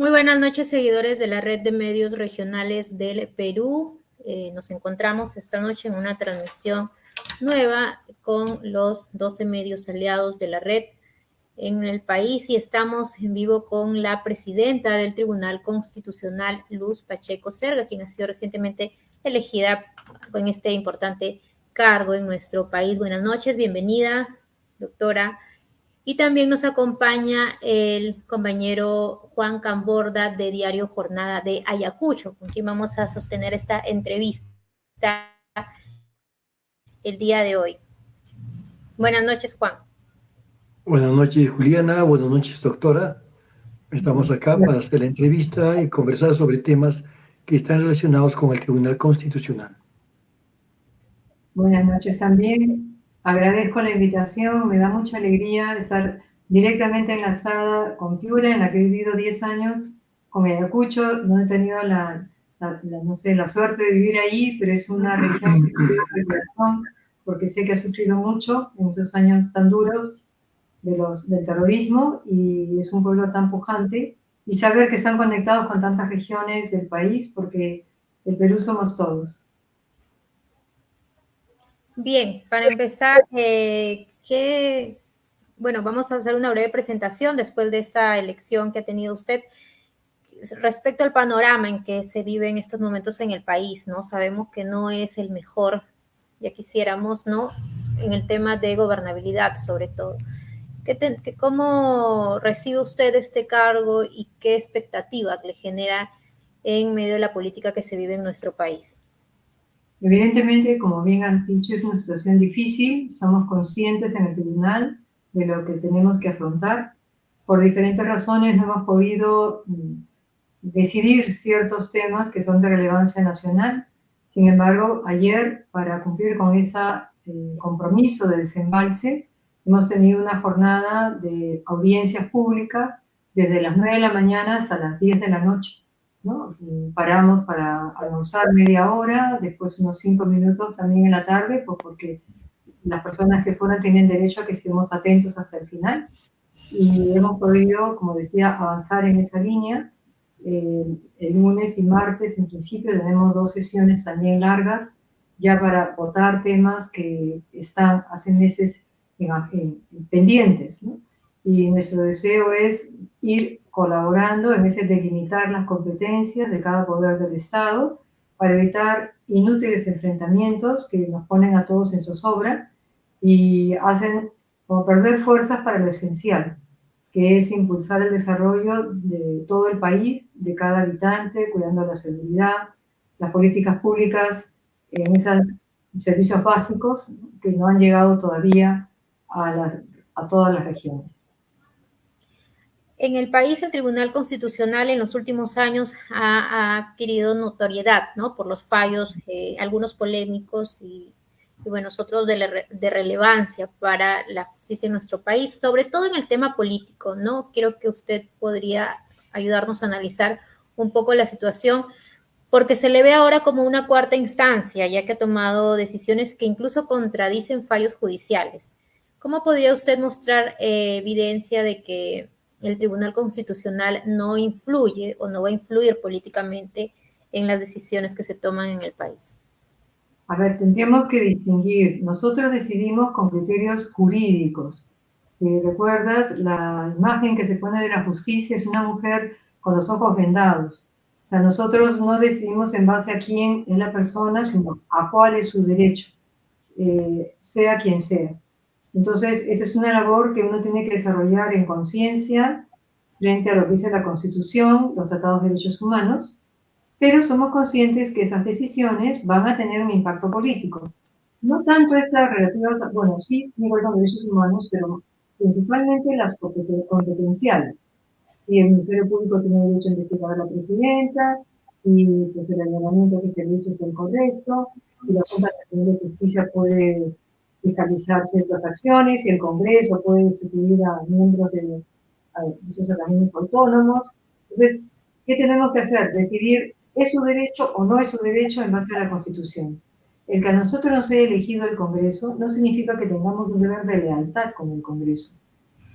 Muy buenas noches, seguidores de la red de medios regionales del Perú. Nos encontramos esta noche en una transmisión nueva con los 12 medios aliados de la red en el país y estamos en vivo con la presidenta del Tribunal Constitucional, Luz Pacheco Cerda, quien ha sido recientemente elegida en este importante cargo en nuestro país. Buenas noches, bienvenida, doctora. Y también nos acompaña el compañero Juan Camborda de Diario Jornada de Ayacucho, con quien vamos a sostener esta entrevista el día de hoy. Buenas noches, Juan. Buenas noches, Juliana. Buenas noches, doctora. Estamos acá para hacer la entrevista y conversar sobre temas que están relacionados con el Tribunal Constitucional. Buenas noches también. Agradezco la invitación. Me da mucha alegría estar directamente enlazada con Piura, en la que he vivido 10 años, con Ayacucho. No he tenido la suerte de vivir allí, pero es una región que me lleva al corazón, porque sé que ha sufrido mucho en esos años tan duros del terrorismo, y es un pueblo tan pujante. Y saber que están conectados con tantas regiones del país, porque el Perú somos todos. Bien, para empezar, vamos a hacer una breve presentación después de esta elección que ha tenido usted respecto al panorama en que se vive en estos momentos en el país, ¿no? Sabemos que no es el mejor, ya quisiéramos, ¿no? En el tema de gobernabilidad, sobre todo. ¿Cómo recibe usted este cargo y qué expectativas le genera en medio de la política que se vive en nuestro país? Evidentemente, como bien has dicho, es una situación difícil. Somos conscientes en el tribunal de lo que tenemos que afrontar. Por diferentes razones no hemos podido decidir ciertos temas que son de relevancia nacional. Sin embargo, ayer, para cumplir con ese compromiso de desembalse, hemos tenido una jornada de audiencias públicas desde las 9 de la mañana hasta las 10 de la noche, ¿no? Paramos para almorzar media hora, después unos 5 minutos también en la tarde, pues porque las personas que fueron tienen derecho a que estemos atentos hasta el final. Y hemos podido, como decía, avanzar en esa línea. El lunes y martes, en principio, tenemos 2 sesiones también largas, ya para votar temas que están hace meses pendientes, ¿no? Y nuestro deseo es ir colaborando en ese delimitar las competencias de cada poder del Estado para evitar inútiles enfrentamientos que nos ponen a todos en zozobra y hacen como perder fuerzas para lo esencial, que es impulsar el desarrollo de todo el país, de cada habitante, cuidando la seguridad, las políticas públicas en esos servicios básicos que no han llegado todavía a todas las regiones. En el país, el Tribunal Constitucional en los últimos años ha adquirido notoriedad, ¿no? Por los fallos, algunos polémicos y otros de relevancia para la justicia en nuestro país, sobre todo en el tema político, ¿no? Creo que usted podría ayudarnos a analizar un poco la situación, porque se le ve ahora como una cuarta instancia, ya que ha tomado decisiones que incluso contradicen fallos judiciales. ¿Cómo podría usted mostrar evidencia de que el Tribunal Constitucional no influye o no va a influir políticamente en las decisiones que se toman en el país? A ver, tendríamos que distinguir. Nosotros decidimos con criterios jurídicos. Si recuerdas, la imagen que se pone de la justicia es una mujer con los ojos vendados. O sea, nosotros no decidimos en base a quién es la persona, sino a cuál es su derecho, sea quien sea. Entonces, esa es una labor que uno tiene que desarrollar en conciencia frente a lo que dice la Constitución, los tratados de derechos humanos, pero somos conscientes que esas decisiones van a tener un impacto político. No tanto estas relativas, bueno, sí, igual con derechos humanos, pero principalmente las competenciales. Si el Ministerio Público tiene derecho a investigar a la presidenta, si pues, el allanamiento que se ha hecho es el correcto, si la Junta Nacional de Justicia puede fiscalizar ciertas acciones, si el Congreso puede sustituir a miembros de esos organismos autónomos. Entonces, ¿qué tenemos que hacer? Decidir, ¿es su derecho o no es su derecho en base a la Constitución? El que a nosotros nos haya elegido el Congreso no significa que tengamos un deber de lealtad con el Congreso.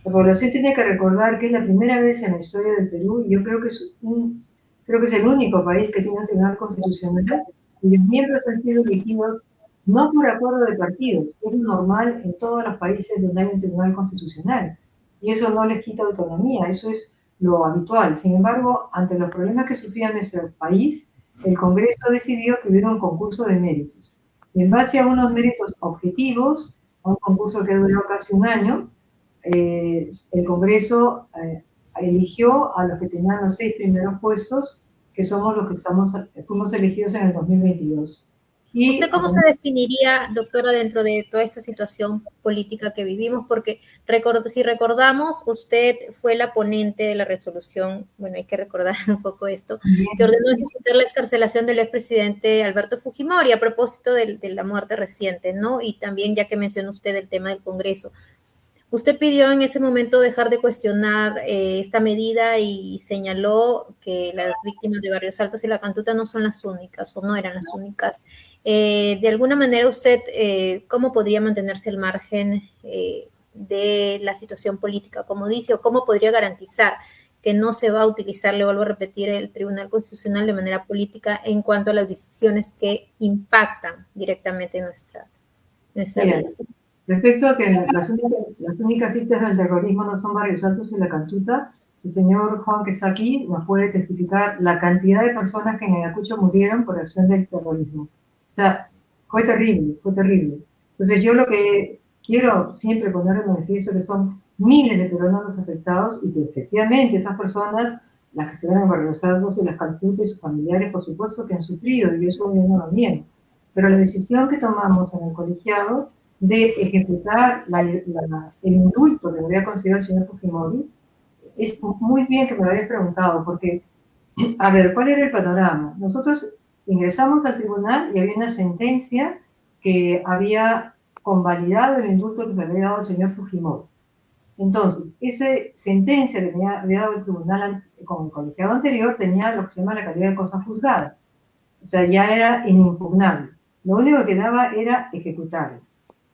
La población tiene que recordar que es la primera vez en la historia del Perú, y yo creo que creo que es el único país que tiene un tribunal constitucional cuyos miembros han sido elegidos no por acuerdo de partidos, que es normal en todos los países donde hay un tribunal constitucional. Y eso no les quita autonomía, eso es lo habitual. Sin embargo, ante los problemas que sufría nuestro país, el Congreso decidió que hubiera un concurso de méritos. Y en base a unos méritos objetivos, a un concurso que duró casi un año, el Congreso eligió a los que tenían los 6 primeros puestos, que somos los que fuimos elegidos en el 2022. Y ¿Usted cómo se definiría, doctora, dentro de toda esta situación política que vivimos? Porque si recordamos, usted fue la ponente de la resolución, bueno, hay que recordar un poco esto, que ordenó ejecutar la excarcelación del expresidente Alberto Fujimori a propósito de la muerte reciente, ¿no? Y también, ya que mencionó usted el tema del Congreso. Usted pidió en ese momento dejar de cuestionar esta medida y señaló que las víctimas de Barrios Altos y La Cantuta no son las únicas o no eran las únicas. De alguna manera usted, ¿cómo podría mantenerse al margen de la situación política, como dice, o cómo podría garantizar que no se va a utilizar, le vuelvo a repetir, el Tribunal Constitucional de manera política en cuanto a las decisiones que impactan directamente en nuestra vida? Respecto a que las únicas víctimas del terrorismo no son Barrios Altos y La Cantuta, el señor Juan Quesaqui nos puede testificar la cantidad de personas que en Ayacucho murieron por acción del terrorismo. O sea, fue terrible, fue terrible. Entonces yo lo que quiero siempre poner de manifiesto que son miles de peruanos afectados y que efectivamente esas personas, las que estuvieron en Barrios Altos y Las Cantutas y sus familiares, por supuesto que han sufrido, y eso yo no lo niego. Pero la decisión que tomamos en el colegiado de ejecutar el indulto que había concedido el señor Fujimori, es muy bien que me lo hayas preguntado, porque, a ver, ¿cuál era el panorama? Nosotros ingresamos al tribunal y había una sentencia que había convalidado el indulto que se había dado al señor Fujimori. Entonces, esa sentencia que había dado el tribunal con el colegiado anterior tenía lo que se llama la calidad de cosa juzgada. O sea, ya era inimpugnable. Lo único que quedaba era ejecutarlo.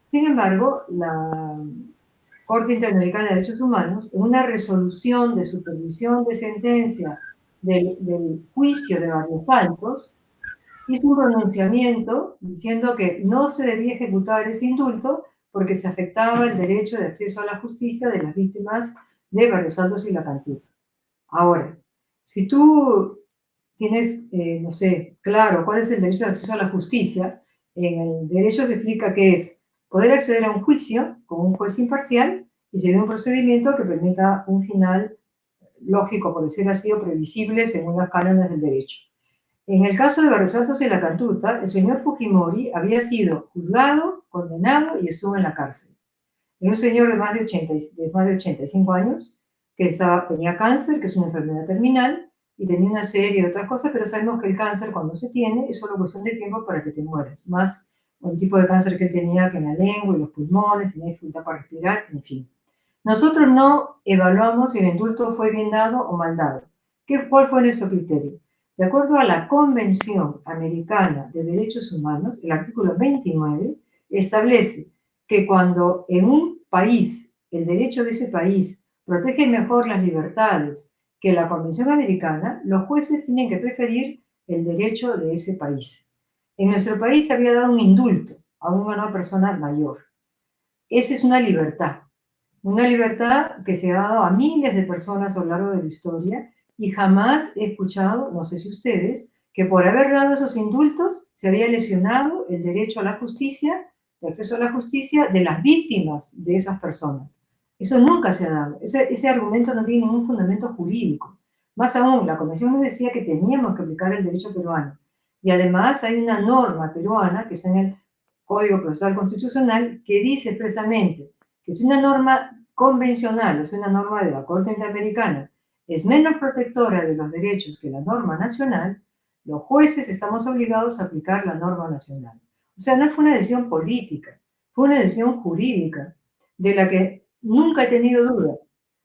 Sin embargo, la Corte Interamericana de Derechos Humanos, en una resolución de supervisión de sentencia del juicio de Barrios Altos, hizo un pronunciamiento diciendo que no se debía ejecutar ese indulto porque se afectaba el derecho de acceso a la justicia de las víctimas de Barrios Altos y La Cantuta. Ahora, si tú tienes, no sé, claro cuál es el derecho de acceso a la justicia, en el derecho se explica que es poder acceder a un juicio con un juez imparcial y seguir un procedimiento que permita un final lógico, por decir así, o previsible según las cánones del derecho. En el caso de Barrios Altos y La Cantuta, el señor Fujimori había sido juzgado, condenado y estuvo en la cárcel. Era un señor de más de 85 años que tenía cáncer, que es una enfermedad terminal, y tenía una serie de otras cosas, pero sabemos que el cáncer cuando se tiene es solo cuestión de tiempo para que te mueras, más el tipo de cáncer que tenía que en la lengua y los pulmones, tenía dificultad para respirar, en fin. Nosotros no evaluamos si el indulto fue bien dado o mal dado. ¿Cuál fue nuestro criterio? De acuerdo a la Convención Americana de Derechos Humanos, el artículo 29 establece que cuando en un país, el derecho de ese país protege mejor las libertades que la Convención Americana, los jueces tienen que preferir el derecho de ese país. En nuestro país se había dado un indulto a una persona mayor. Esa es una libertad que se ha dado a miles de personas a lo largo de la historia y jamás he escuchado, no sé si ustedes, que por haber dado esos indultos se había lesionado el derecho a la justicia, el acceso a la justicia de las víctimas de esas personas. Eso nunca se ha dado. Ese argumento no tiene ningún fundamento jurídico. Más aún, la Convención nos decía que teníamos que aplicar el derecho peruano. Y además hay una norma peruana, que está en el Código Procesal Constitucional, que dice expresamente que si una norma convencional, o sea, una norma de la Corte Interamericana, es menos protectora de los derechos que la norma nacional, los jueces estamos obligados a aplicar la norma nacional. O sea, no fue una decisión política, fue una decisión jurídica, de la que nunca he tenido duda.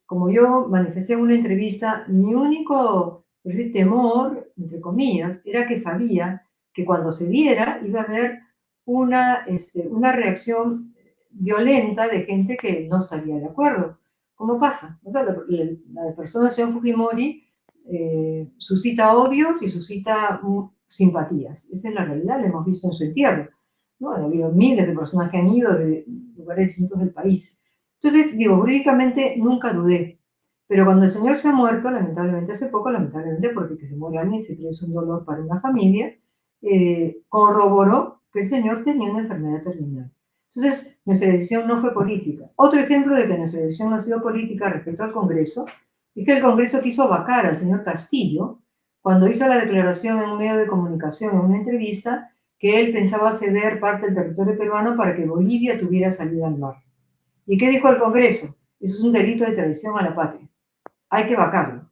Como yo manifesté en una entrevista, mi único temor, entre comillas, era que sabía que cuando se diera iba a haber una reacción violenta de gente que no estaría de acuerdo, ¿Cómo pasa? O sea, la persona del señor Fujimori suscita odios y suscita simpatías. Esa es la realidad, la hemos visto en su entierro, ¿no? Ha habido miles de personas que han ido de lugares distintos del país. Entonces, digo, jurídicamente nunca dudé. Pero cuando el señor se ha muerto, lamentablemente hace poco, lamentablemente porque que se muere alguien siempre es un dolor para una familia, corroboró que el señor tenía una enfermedad terminal. Entonces, nuestra decisión no fue política. Otro ejemplo de que nuestra decisión no ha sido política respecto al Congreso es que el Congreso quiso vacar al señor Castillo cuando hizo la declaración en un medio de comunicación, en una entrevista, que él pensaba ceder parte del territorio peruano para que Bolivia tuviera salida al mar. ¿Y qué dijo el Congreso? Eso es un delito de traición a la patria. Hay que vacarlo.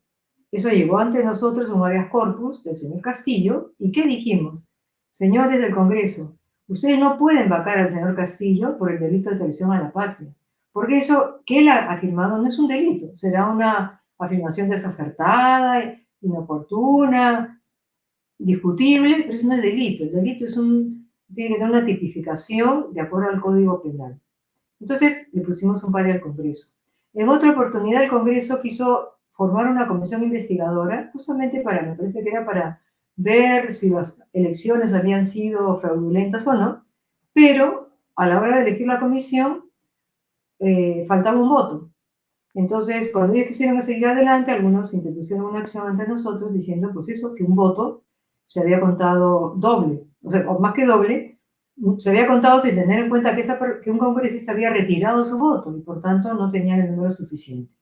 Eso llegó ante nosotros un habeas corpus del señor Castillo. ¿Y qué dijimos? Señores del Congreso, ustedes no pueden vacar al señor Castillo por el delito de traición a la patria. Porque eso que él ha afirmado no es un delito. Será una afirmación desacertada, inoportuna, discutible, pero eso no es delito. El delito tiene que tener una tipificación de acuerdo al Código Penal. Entonces le pusimos un pare al Congreso. En otra oportunidad el Congreso quiso formar una comisión investigadora, justamente me parece que era para ver si las elecciones habían sido fraudulentas o no, pero a la hora de elegir la comisión faltaba un voto. Entonces, cuando ellos quisieron seguir adelante, algunos interpusieron una acción ante nosotros diciendo, pues eso, que un voto se había contado doble, o más que doble, se había contado sin tener en cuenta que un congresista había retirado su voto y por tanto no tenían el número suficiente.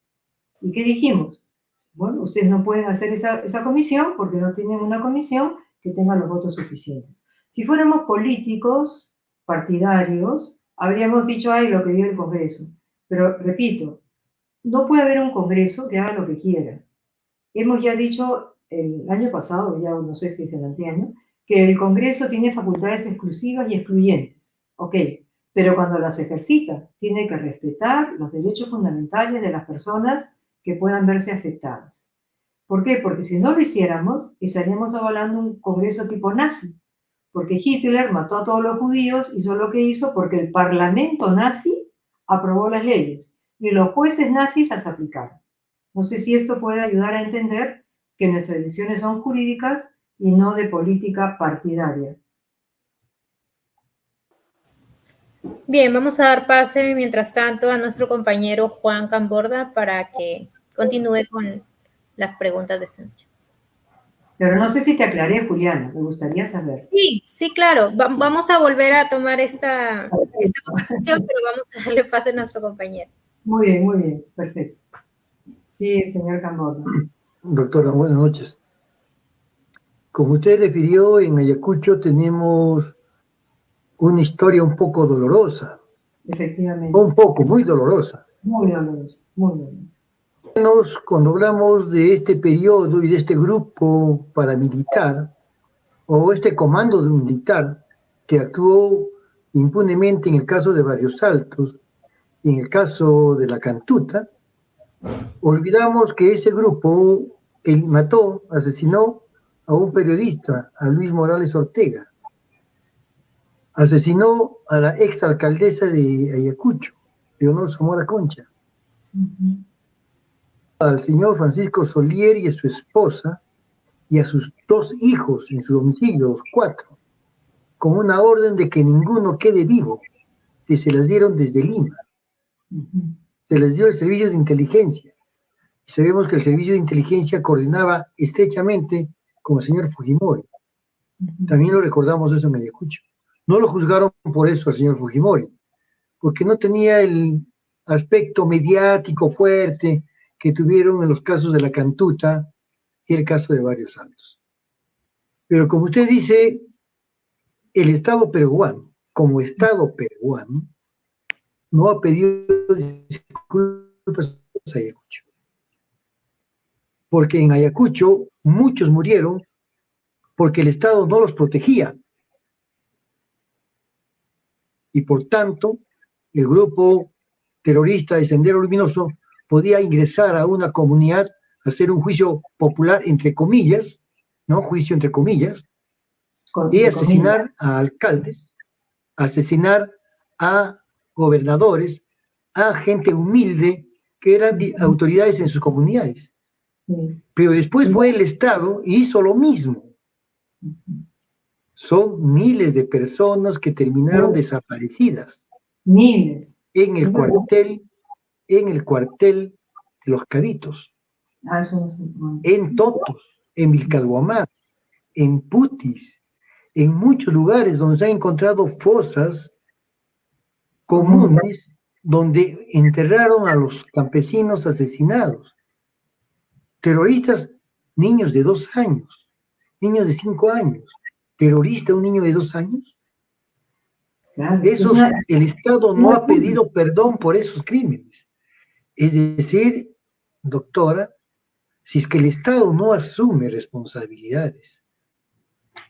¿Y qué dijimos? Bueno, ustedes no pueden hacer esa comisión porque no tienen una comisión que tenga los votos suficientes. Si fuéramos políticos, partidarios, habríamos dicho, ay, lo que dio el Congreso. Pero, repito, no puede haber un Congreso que haga lo que quiera. Hemos ya dicho el año pasado, ya no sé si es el anteaño, que el Congreso tiene facultades exclusivas y excluyentes. Ok, pero cuando las ejercita, tiene que respetar los derechos fundamentales de las personas que puedan verse afectadas. ¿Por qué? Porque si no lo hiciéramos, estaríamos avalando un Congreso tipo nazi. Porque Hitler mató a todos los judíos, hizo lo que hizo porque el Parlamento nazi aprobó las leyes y los jueces nazis las aplicaron. No sé si esto puede ayudar a entender que nuestras decisiones son jurídicas y no de política partidaria. Bien, vamos a dar pase mientras tanto a nuestro compañero Juan Camborda para que continúe con las preguntas de esta noche. Pero no sé si te aclaré, Juliana, me gustaría saber. Sí, claro. Vamos a volver a tomar esta conversación, pero vamos a darle pase a nuestro compañero. Muy bien, perfecto. Sí, señor Camborda. Doctora, buenas noches. Como usted refirió, en Ayacucho tenemos una historia un poco dolorosa. Efectivamente. Un poco, muy dolorosa. Muy dolorosa, muy dolorosa. Cuando hablamos de este periodo y de este grupo paramilitar, o este comando militar que actuó impunemente en el caso de Barrios Altos, en el caso de la Cantuta, olvidamos que ese grupo asesinó a un periodista, a Luis Morales Ortega, asesinó a la exalcaldesa de Ayacucho, Leonor Zamora Concha, al señor Francisco Solier y a su esposa y a sus 2 hijos en su domicilio, los 4, con una orden de que ninguno quede vivo, que se las dieron desde Lima. Se les dio el servicio de inteligencia. Y sabemos que el servicio de inteligencia coordinaba estrechamente con el señor Fujimori. También lo recordamos eso en Ayacucho. No lo juzgaron por eso al señor Fujimori, porque no tenía el aspecto mediático fuerte que tuvieron en los casos de la Cantuta y el caso de Barrios Altos. Pero como usted dice, el Estado peruano, como Estado peruano, no ha pedido disculpas a Ayacucho. Porque en Ayacucho muchos murieron porque el Estado no los protegía. Y por tanto, el grupo terrorista de Sendero Luminoso podía ingresar a una comunidad, hacer un juicio popular, entre comillas, ¿no? Juicio entre comillas, y asesinar a alcaldes, asesinar a gobernadores, a gente humilde que eran autoridades en sus comunidades. Sí. Pero después fue el Estado y hizo lo mismo. Son miles de personas que terminaron desaparecidas Miles. en el cuartel de los Cabitos, Eso no sé. Bueno. en Totos, en Vilcalhuamá, en Putis, en muchos lugares donde se han encontrado fosas comunes donde enterraron a los campesinos asesinados. Terroristas, niños de 2 años, niños de 5 años. ¿Terrorista un niño de 2 años? Claro, el Estado no ha pedido perdón por esos crímenes. Es decir, doctora, si es que el Estado no asume responsabilidades.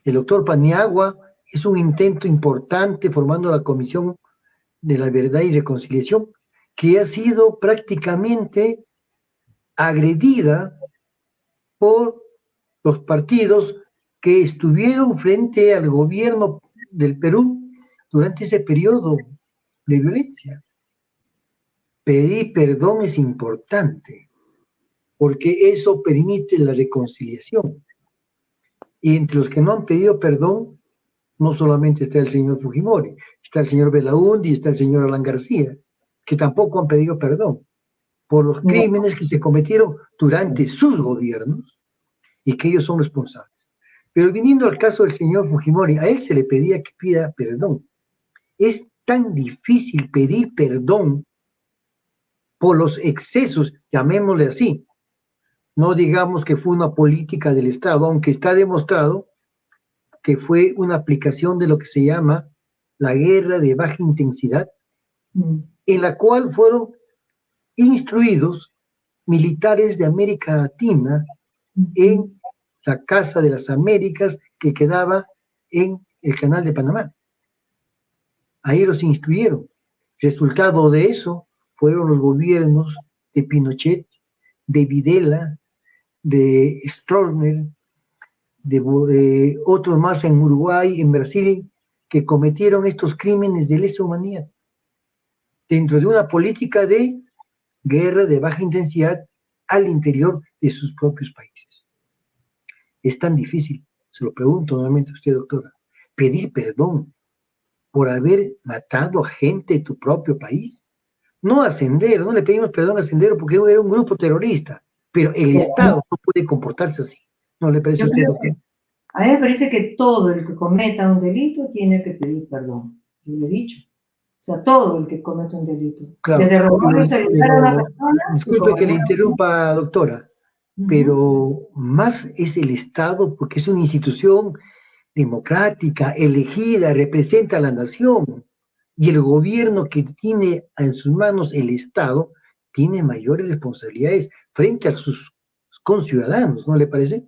El doctor Paniagua hizo un intento importante formando la Comisión de la Verdad y Reconciliación, que ha sido prácticamente agredida por los partidos que estuvieron frente al gobierno del Perú durante ese periodo de violencia. Pedir perdón es importante, porque eso permite la reconciliación. Y entre los que no han pedido perdón, no solamente está el señor Fujimori, está el señor Belaúnde y está el señor Alan García, que tampoco han pedido perdón por los crímenes que se cometieron durante sus gobiernos y que ellos son responsables. Pero viniendo al caso del señor Fujimori, a él se le pedía que pida perdón. Es tan difícil pedir perdón por los excesos, llamémosle así. No digamos que fue una política del Estado, aunque está demostrado que fue una aplicación de lo que se llama la guerra de baja intensidad, en la cual fueron instruidos militares de América Latina en la Casa de las Américas que quedaba en el Canal de Panamá. Ahí los instruyeron. Resultado de eso fueron los gobiernos de Pinochet, de Videla, de Stroessner, de otros más en Uruguay, en Brasil, que cometieron estos crímenes de lesa humanidad dentro de una política de guerra de baja intensidad al interior de sus propios países. Es tan difícil, se lo pregunto nuevamente a usted, doctora, pedir perdón por haber matado a gente de tu propio país. No a Sendero, no le pedimos perdón a Sendero porque era un grupo terrorista, pero el Estado no puede comportarse así. ¿No le parece a usted, doctor? A mí me parece que todo el que cometa un delito tiene que pedir perdón. Yo lo he dicho. O sea, todo el que cometa un delito. Claro, desde robar un celular a una persona. Disculpe que le interrumpa, doctora, pero más es el Estado porque es una institución democrática, elegida, representa a la nación, y el gobierno que tiene en sus manos el Estado tiene mayores responsabilidades frente a sus conciudadanos, ¿no le parece?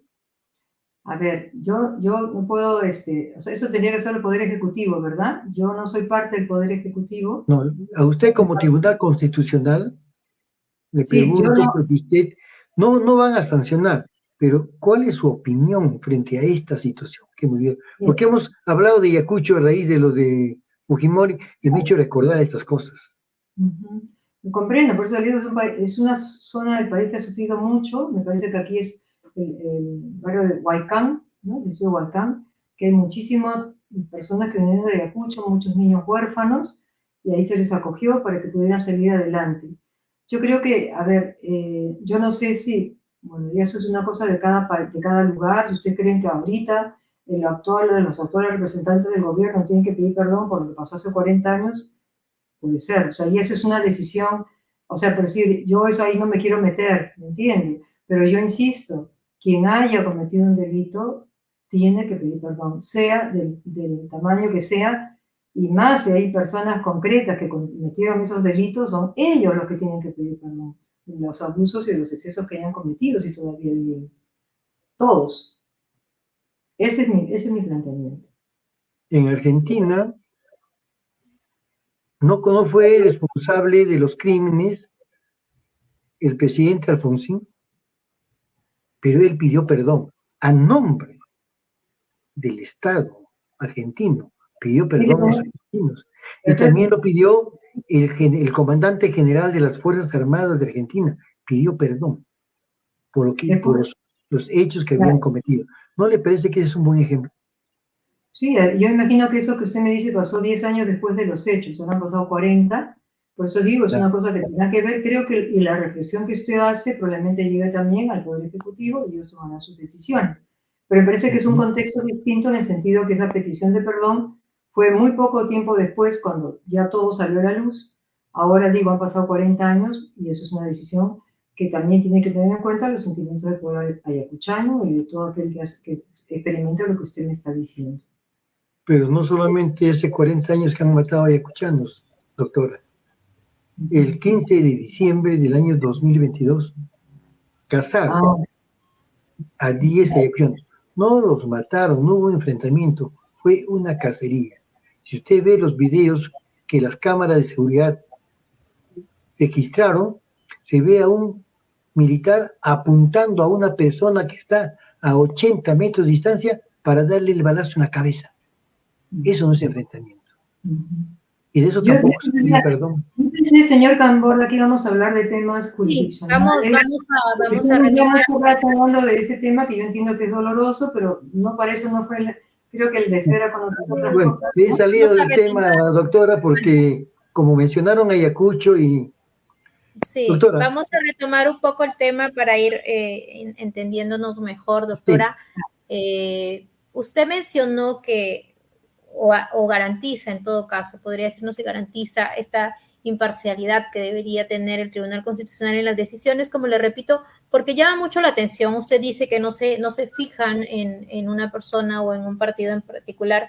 A ver, yo no puedo, o sea, eso tendría que ser el Poder Ejecutivo, ¿verdad? Yo no soy parte del Poder Ejecutivo. No, a usted como Tribunal Constitucional le pregunto, porque usted no van a sancionar, pero ¿cuál es su opinión frente a esta situación que hemos vivido? Porque hemos hablado de Ayacucho a raíz de lo de Fujimori y me ha hecho recordar estas cosas. Comprendo, por eso digo, es una zona del país que ha sufrido mucho. Me parece que aquí es el barrio de Huaycán, ¿no? El ciudad de Huaycán, que hay muchísimas personas que vinieron de Ayacucho, muchos niños huérfanos, y ahí se les acogió para que pudieran salir adelante. Yo creo que, a ver, yo no sé si, bueno, y eso es una cosa de cada lugar. Si ustedes creen que ahorita los actuales representantes del gobierno tienen que pedir perdón por lo que pasó hace 40 años, puede ser. O sea, y eso es una decisión, o sea, por decir, yo eso ahí no me quiero meter, ¿me entienden? Pero yo insisto, quien haya cometido un delito tiene que pedir perdón, sea del tamaño que sea, y más si hay personas concretas que cometieron esos delitos, son ellos los que tienen que pedir perdón de los abusos y de los excesos que hayan cometido si todavía viven. Todos. Ese es mi planteamiento. En Argentina no fue responsable de los crímenes el presidente Alfonsín, pero él pidió perdón a nombre del Estado argentino, pidió perdón a los argentinos, y también lo pidió el comandante general de las Fuerzas Armadas de Argentina pidió perdón por los hechos que habían cometido. ¿No le parece que es un buen ejemplo? Sí, yo imagino que eso que usted me dice pasó 10 años después de los hechos, ahora han pasado 40, por eso digo, es una cosa que tendrá que ver, creo que y la reflexión que usted hace probablemente llegue también al Poder Ejecutivo y ellos tomarán sus decisiones. Pero me parece que es un contexto distinto en el sentido que esa petición de perdón fue muy poco tiempo después, cuando ya todo salió a la luz. Ahora digo, han pasado 40 años y eso es una decisión que también tiene que tener en cuenta los sentimientos del pueblo ayacuchano y de todo aquel que experimenta lo que usted me está diciendo. Pero no solamente hace 40 años que han matado a ayacuchanos, doctora. El 15 de diciembre del año 2022, cazaron a 10 ayacuchanos. No los mataron, no hubo enfrentamiento, fue una cacería. Si usted ve los videos que las cámaras de seguridad registraron, se ve a un militar apuntando a una persona que está a 80 metros de distancia para darle el balazo en la cabeza. Eso no es enfrentamiento. Y de eso tampoco se pide perdón. Sí, señor Camborda, aquí vamos a hablar de temas jurisdiccionales. Sí, vamos a retomar. Hablando de ese tema que yo entiendo que es doloroso, pero no para eso no fue, creo que el deseo era conocer otras cosas. He salido del tema, doctora, porque como mencionaron Ayacucho y... Sí, doctora, vamos a retomar un poco el tema para ir entendiéndonos mejor, doctora. Sí. Usted mencionó que o garantiza, en todo caso, podría decirnos si garantiza esta imparcialidad que debería tener el Tribunal Constitucional en las decisiones, como le repito, porque llama mucho la atención. Usted dice que no se fijan en una persona o en un partido en particular,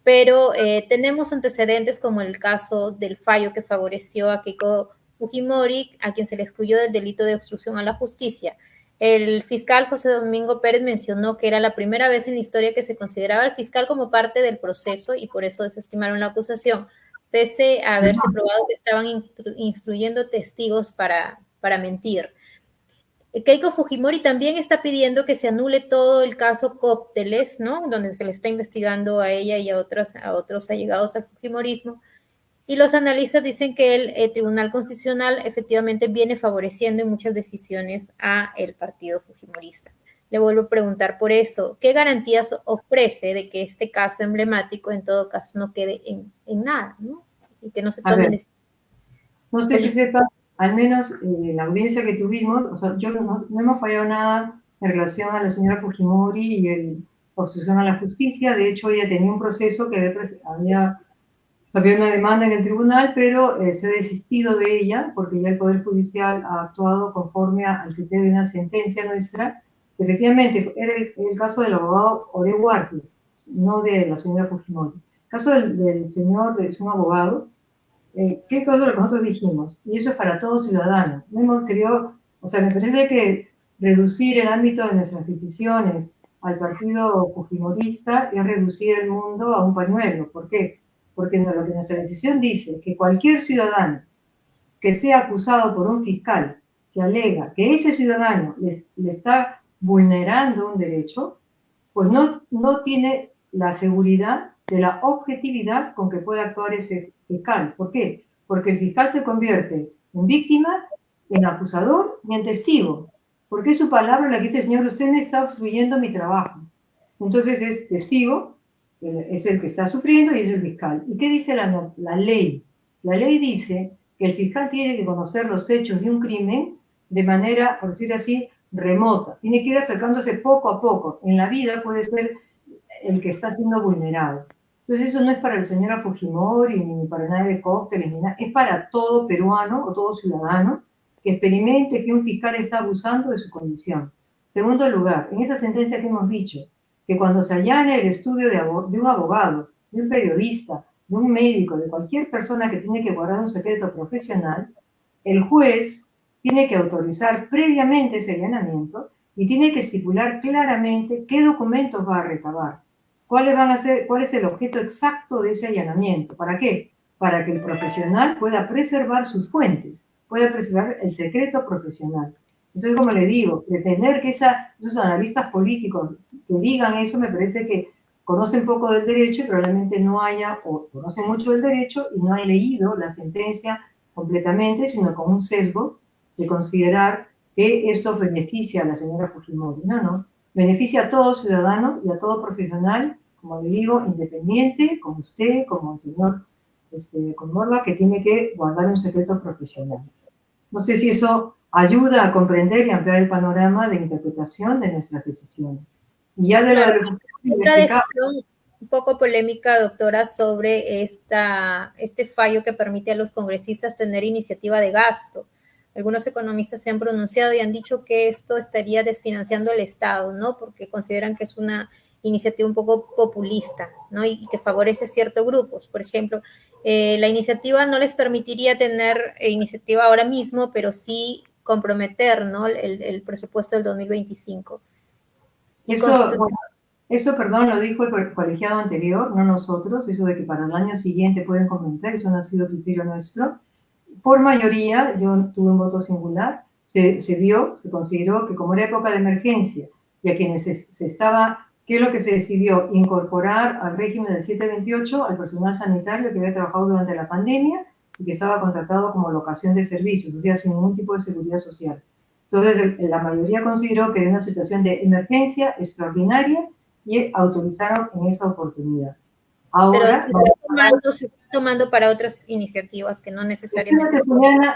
pero tenemos antecedentes como el caso del fallo que favoreció a Keiko Fujimori, a quien se le excluyó del delito de obstrucción a la justicia. El fiscal José Domingo Pérez mencionó que era la primera vez en la historia que se consideraba al fiscal como parte del proceso y por eso desestimaron la acusación, pese a haberse probado que estaban instruyendo testigos para mentir. Keiko Fujimori también está pidiendo que se anule todo el caso Cócteles, ¿no? Donde se le está investigando a ella y a otros allegados al fujimorismo. Y los analistas dicen que el Tribunal Constitucional efectivamente viene favoreciendo en muchas decisiones a el partido fujimorista. Le vuelvo a preguntar por eso, ¿qué garantías ofrece de que este caso emblemático en todo caso no quede en nada, ¿no? Y que no se tomen decisiones? No sé si sepa, al menos en la audiencia que tuvimos, o sea, yo no hemos fallado nada en relación a la señora Fujimori y el obstrucción a la justicia. De hecho, ella tenía un proceso que había una demanda en el tribunal, pero se ha desistido de ella porque ya el Poder Judicial ha actuado conforme al criterio de una sentencia nuestra. Efectivamente, era el caso del abogado Oreguardi, no de la señora Fujimori. El caso del señor, es un abogado, ¿qué cosa lo que nosotros dijimos? Y eso es para todo ciudadano. No hemos querido, o sea, me parece que reducir el ámbito de nuestras decisiones al partido fujimorista es reducir el mundo a un pañuelo. ¿Por qué? Porque lo que nuestra decisión dice que cualquier ciudadano que sea acusado por un fiscal que alega que ese ciudadano le está vulnerando un derecho, pues no tiene la seguridad de la objetividad con que puede actuar ese fiscal. ¿Por qué? Porque el fiscal se convierte en víctima, en acusador y en testigo. Porque es su palabra la que dice, señor, usted me está obstruyendo mi trabajo. Entonces es testigo, es el que está sufriendo y es el fiscal. ¿Y qué dice la ley? La ley dice que el fiscal tiene que conocer los hechos de un crimen de manera, por decir así, remota. Tiene que ir acercándose poco a poco. En la vida puede ser el que está siendo vulnerado. Entonces eso no es para el señor Fujimori ni para nadie de Cócteles, ni nada. Es para todo peruano o todo ciudadano que experimente que un fiscal está abusando de su condición. Segundo lugar, en esa sentencia que hemos dicho, que cuando se allane el estudio de un abogado, de un periodista, de un médico, de cualquier persona que tiene que guardar un secreto profesional, el juez tiene que autorizar previamente ese allanamiento y tiene que estipular claramente qué documentos va a recabar, cuál es el objeto exacto de ese allanamiento. ¿Para qué? Para que el profesional pueda preservar sus fuentes, pueda preservar el secreto profesional. Entonces, como le digo, pretender que esos analistas políticos que digan eso, me parece que conocen poco del derecho y probablemente no haya, o conocen mucho del derecho y no han leído la sentencia completamente, sino con un sesgo de considerar que esto beneficia a la señora Fujimori. No, no. Beneficia a todo ciudadano y a todo profesional, como le digo, independiente, como usted, como el señor Comorla, que tiene que guardar un secreto profesional. No sé si eso ayuda a comprender y ampliar el panorama de interpretación de nuestras decisiones. Y ya de Claro, lo otra decisión un poco polémica, doctora, sobre este fallo que permite a los congresistas tener iniciativa de gasto. Algunos economistas se han pronunciado y han dicho que esto estaría desfinanciando al Estado, ¿no? Porque consideran que es una iniciativa un poco populista, ¿no? Y que favorece a ciertos grupos. Por ejemplo, la iniciativa no les permitiría tener iniciativa ahora mismo, pero sí comprometer, ¿no? El presupuesto del 2025. Eso, perdón, lo dijo el colegiado anterior, no nosotros, eso de que para el año siguiente pueden comentar, eso no ha sido criterio nuestro. Por mayoría, yo tuve un voto singular, se consideró que como era época de emergencia y a quienes se estaba, ¿qué es lo que se decidió? Incorporar al régimen del 728 al personal sanitario que había trabajado durante la pandemia y que estaba contratado como locación de servicios, o sea, sin ningún tipo de seguridad social. Entonces, la mayoría consideró que era una situación de emergencia extraordinaria y autorizaron en esa oportunidad. Ahora, pero se está tomando para otras iniciativas que no necesariamente...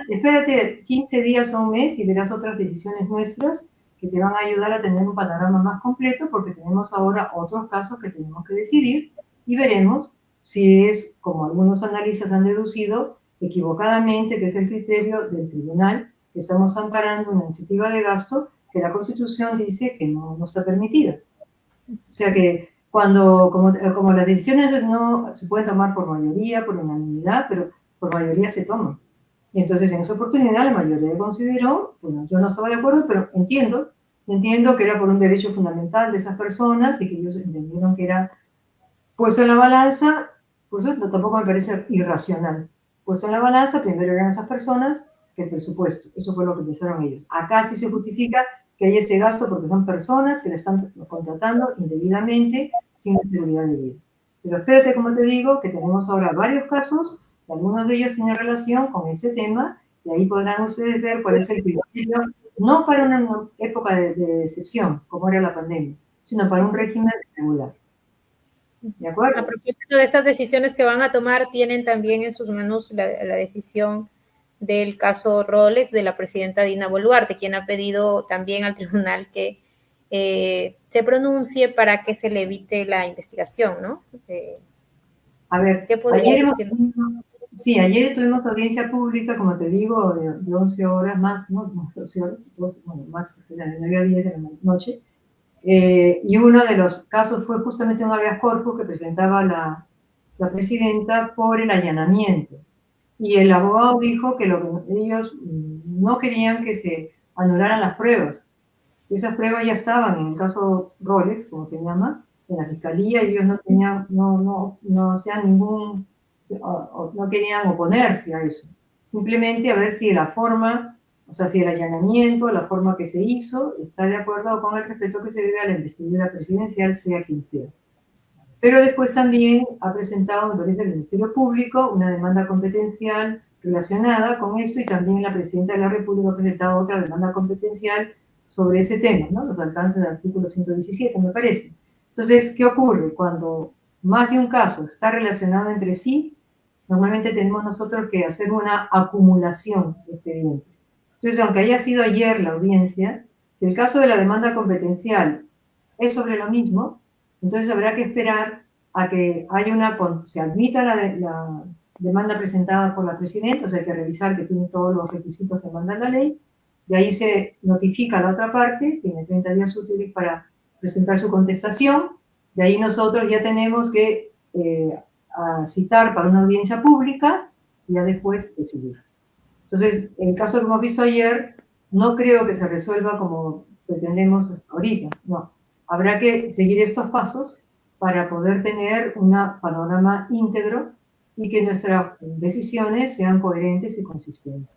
Espérate 15 días o un mes y verás otras decisiones nuestras que te van a ayudar a tener un panorama más completo, porque tenemos ahora otros casos que tenemos que decidir y veremos si es, como algunos analistas han deducido, equivocadamente, que es el criterio del tribunal, que estamos amparando una iniciativa de gasto que la Constitución dice que no está permitida. O sea que como las decisiones no se pueden tomar por mayoría, por unanimidad, pero por mayoría se toman. Y entonces en esa oportunidad la mayoría consideró, bueno, yo no estaba de acuerdo, pero entiendo que era por un derecho fundamental de esas personas y que ellos entendieron que era puesto en la balanza, pues eso tampoco me parece irracional. Puesto en la balanza, primero eran esas personas que el presupuesto. Eso fue lo que pensaron ellos. Acá sí se justifica que hay ese gasto porque son personas que le están contratando indebidamente sin seguridad de vida. Pero espérate, como te digo, que tenemos ahora varios casos, y algunos de ellos tienen relación con ese tema, y ahí podrán ustedes ver cuál es el criterio, no para una época de excepción, como era la pandemia, sino para un régimen regular. ¿De acuerdo? A propósito de estas decisiones que van a tomar, tienen también en sus manos la decisión del caso Rolex de la presidenta Dina Boluarte, quien ha pedido también al tribunal que se pronuncie para que se le evite la investigación, ¿no? A ver, ¿qué podría decir? ayer tuvimos audiencia pública, como te digo, de 11 horas más, ¿no? 12 horas, bueno, más, porque de 9 a 10 de la noche. Y uno de los casos fue justamente un habeas corpus que presentaba la presidenta por el allanamiento. Y el abogado dijo que ellos no querían que se anularan las pruebas. Esas pruebas ya estaban en el caso Rolex, como se llama, en la fiscalía, y ellos no tenían, no querían oponerse a eso. Simplemente a ver si la forma, o sea, si el allanamiento, la forma que se hizo, está de acuerdo con el respeto que se debe a la investidura presidencial, sea quien sea. Pero después también ha presentado, me parece, el Ministerio Público una demanda competencial relacionada con eso, y también la Presidenta de la República ha presentado otra demanda competencial sobre ese tema, ¿no? Los alcances del artículo 117, me parece. Entonces, ¿qué ocurre? Cuando más de un caso está relacionado entre sí, normalmente tenemos nosotros que hacer una acumulación de expedientes. Entonces, aunque haya sido ayer la audiencia, si el caso de la demanda competencial es sobre lo mismo, entonces habrá que esperar a que se admita la demanda presentada por la presidenta, o sea, hay que revisar que tiene todos los requisitos que manda la ley, y ahí se notifica a la otra parte, tiene 30 días útiles para presentar su contestación, de ahí nosotros ya tenemos que citar para una audiencia pública y ya después decidir. Entonces, en el caso que hemos visto ayer, no creo que se resuelva como pretendemos ahorita, no. Habrá que seguir estos pasos para poder tener un panorama íntegro y que nuestras decisiones sean coherentes y consistentes.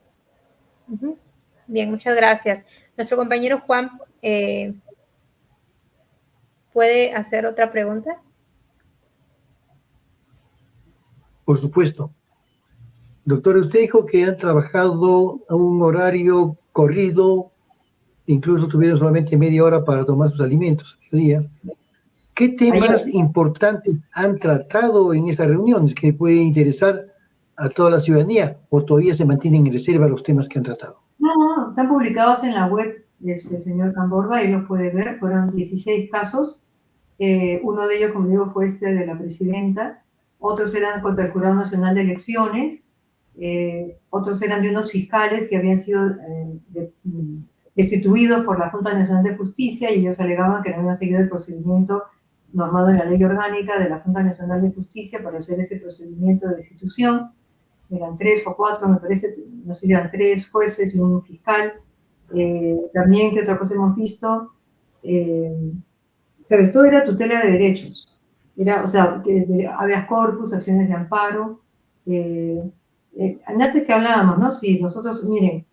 Bien, muchas gracias. Nuestro compañero Juan, ¿puede hacer otra pregunta? Por supuesto. Doctor, usted dijo que han trabajado a un horario corrido, incluso tuvieron solamente media hora para tomar sus alimentos ese día. ¿Qué temas importantes han tratado en esas reuniones que pueden interesar a toda la ciudadanía o todavía se mantienen en reserva los temas que han tratado? No, están publicados en la web del señor Camborda y los puede ver. Fueron 16 casos. Uno de ellos, como digo, fue este de la presidenta. Otros eran contra el Jurado Nacional de Elecciones. Otros eran de unos fiscales que habían sido destituidos por la Junta Nacional de Justicia y ellos alegaban que no habían seguido el procedimiento normado en la ley orgánica de la Junta Nacional de Justicia para hacer ese procedimiento de destitución. Eran 3 o 4, me parece, no sé, eran 3 jueces y un fiscal. También, ¿qué otra cosa hemos visto? Sobre todo era tutela de derechos. Era, o sea, habeas corpus, acciones de amparo. Antes que hablábamos, ¿no? Sí, nosotros, miren,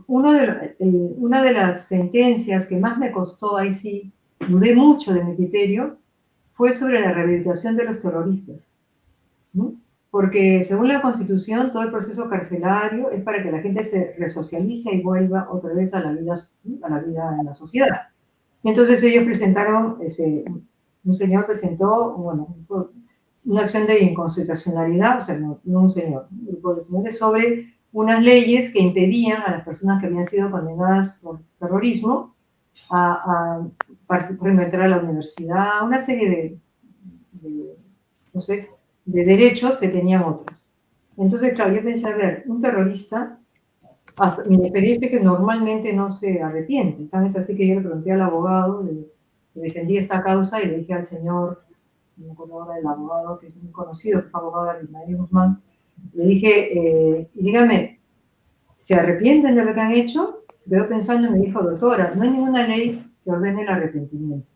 una de las sentencias que más me costó, ahí sí, dudé mucho de mi criterio, fue sobre la rehabilitación de los terroristas, ¿no? Porque según la Constitución, todo el proceso carcelario es para que la gente se resocialice y vuelva otra vez a la vida en la sociedad. Entonces ellos presentaron, un señor presentó, bueno, una acción de inconstitucionalidad, o sea, no un señor, un grupo de señores, sobre unas leyes que impedían a las personas que habían sido condenadas por terrorismo por entrar a la universidad, una serie no sé, de derechos que tenían otras. Entonces, claro, yo pensé, a ver, un terrorista, hasta mi experiencia es que normalmente no se arrepiente. Tan es así que yo le pregunté al abogado, le defendí esta causa y le dije al señor, no me acuerdo ahora del abogado, que es muy conocido, que fue abogado de Abimael Guzmán, le dije, dígame, ¿se arrepienten de lo que han hecho? Se quedó pensando y me dijo, doctora, no hay ninguna ley que ordene el arrepentimiento.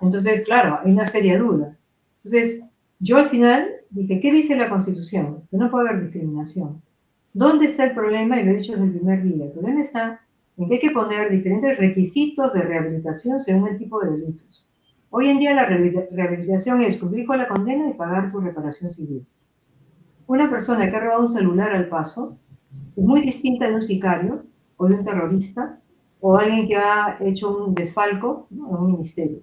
Entonces, claro, hay una seria duda. Entonces, yo al final dije, ¿qué dice la Constitución? Que no puede haber discriminación. ¿Dónde está el problema? Y lo he dicho desde el primer día. El problema está en que hay que poner diferentes requisitos de rehabilitación según el tipo de delitos. Hoy en día la rehabilitación es cumplir con la condena y pagar tu reparación civil. Una persona que ha robado un celular al paso es muy distinta de un sicario o de un terrorista o alguien que ha hecho un desfalco, ¿no?, en un ministerio.